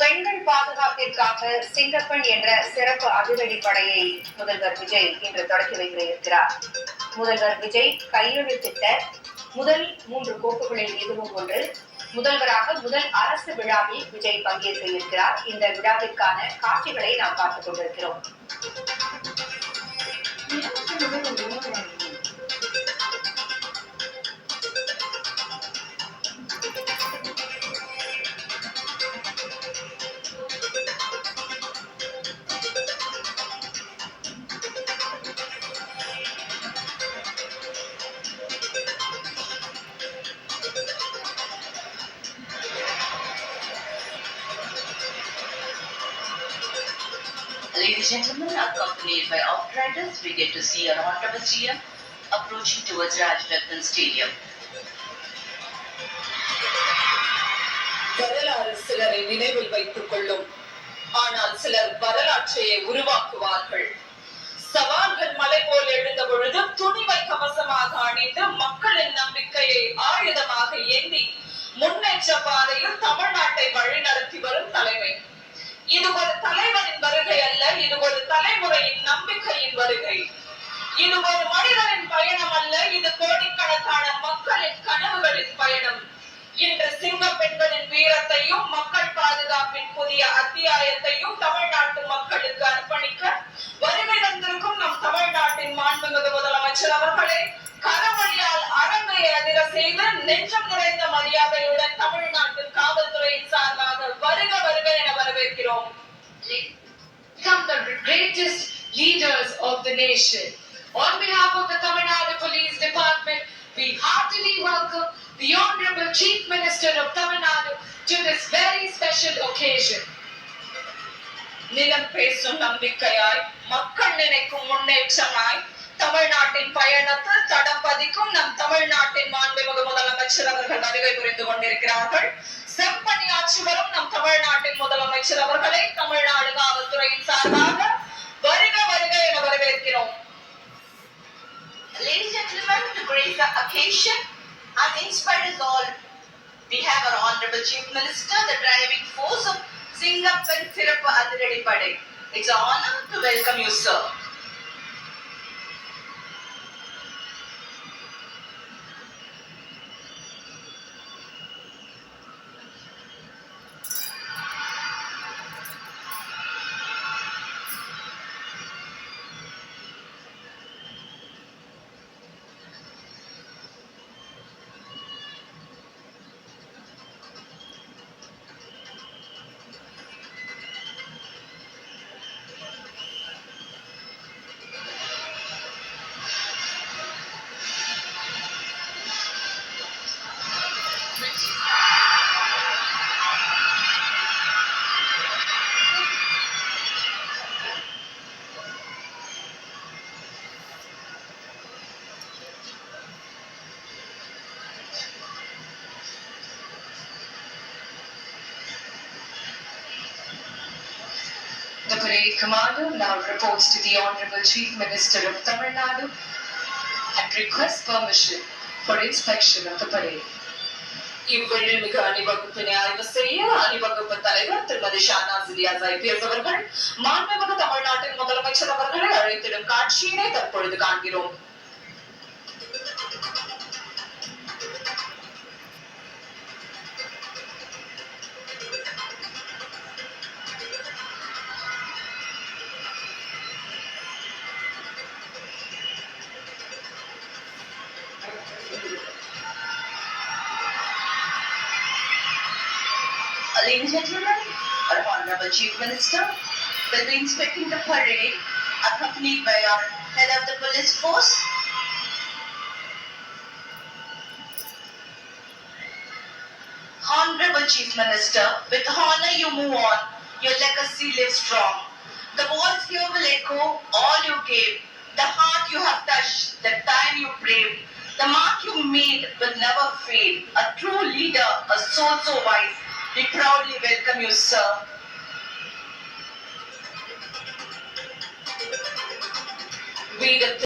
பெண்கள் பாதுகாப்பிற்காக சிங்கப்பெண் என்ற சிறப்பு அதிரடிப்படையை முதல்வர் விஜய் இன்று தொடக்கி வைக்க இருக்கிறார். முதல்வர் விஜய் கையெழுத்திட்ட முதல் 3 கோப்புகளில் இதுவும் ஒன்று. முதல்வராக முதல் அரசு விழாவில் விஜய் பங்கேற்க இருக்கிறார். இந்த விழாவிற்கான காட்சிகளை நாம் பார்த்துக் கொண்டிருக்கிறோம். Ladies and gentlemen, accompanied by outriders, we get to see our Honorable CM approaching towards Rajratnam Stadium. வரலாறு சிலரை நினைவில் வைத்துக் கொள்ளும், ஆனால் சிலர் வரலாற்றையே உருவாக்குவார்கள். சவால்கள் மலை போல் எழுந்த பொழுது துணிவை கவசமாக அணிந்து மக்களின் நம்பிக்கையை ஆயுதமாக ஏந்தி முன்னேற்ற பாதையில் தமிழ்நாட்டை வழிநடத்தி வரும் தலைமை. இது ஒரு தலைவரின் வருகை அல்ல, இது ஒரு தலைமுறையின் நம்பிக்கையின் வருகை. இது ஒரு மனிதனின் பயணம் அல்ல, இது கோடிக்கணக்கான மக்களின் கனவுகளின் பயணம். இன்று சிங்க பெண்களின் வீரத்தையும் மக்கள் பாதுகாப்பின் புதிய அத்தியாயத்தையும் தமிழ்நாட்டு மக்களுக்கு அர்ப்பணிக்க வருகை தந்திருக்கும் நம் தமிழ்நாட்டின் மாண்புமிகு முதலமைச்சர் அவர்களே, கரவழியால் அரங்கை அதிர செய்து நெஞ்சம் நிறைந்த மரியாதையுடன் தமிழ்நாட்டின் காவல்துறையின் சார்பாக வருக வருக என வரவேற்கிறோம். Become the greatest leaders of the nation. On behalf of the Tamil Nadu Police Department, we heartily welcome the Honorable Chief Minister of Tamil Nadu to this very special occasion. நிலம் பேசும் நம்பிக்கையாய், மக்கள் நினைக்கும் முன்னேற்றமாய், தமிழ்நாட்டின் பயணத்தில் தடம் பதிக்கும் நம் தமிழ்நாட்டின் மாண்புமிகு முதலமைச்சர் அவர்கள் வருகை புரிந்து கொண்டிருக்கிறார்கள். செம்பணியாற்றி வரும் நம் தமிழ்நாட்டின் முதலமைச்சர் அவர்களை தமிழ்நாடு காவல்துறையின் சார்பாக வருக வருக என வரவேற்கிறோம். Ladies and gentlemen, to grace the occasion and inspire us all, we have our Honorable Chief Minister, the driving force of Singapore Sirappu Adiradipadai. It's an honor to welcome you, sir. The parade commander now reports to the Honorable Chief Minister of Tamil Nadu and requests permission for inspection of the parade. இவ்விழமிகு அணிவகுப்பினை ஆய்வு செய்ய அணிவகுப்பு தலைவர் திருமதி Shahnaz Ilyas IPS அவர்கள் மாண்புமிகு தமிழ்நாட்டின் முதலமைச்சர் அவர்களை அழைத்திடும் காட்சியினை தற்பொழுது காண்கிறோம். Ladies and gentlemen, our Honorable Chief Minister will be inspecting the parade accompanied by our head of the police force. Honorable Chief Minister, with honor you move on, your legacy lives strong. The walls here will echo all you gave, the heart you have touched, the time you braved, the mark you made will never fade. A true leader, a soul so wise, we proudly welcome you, sir. be the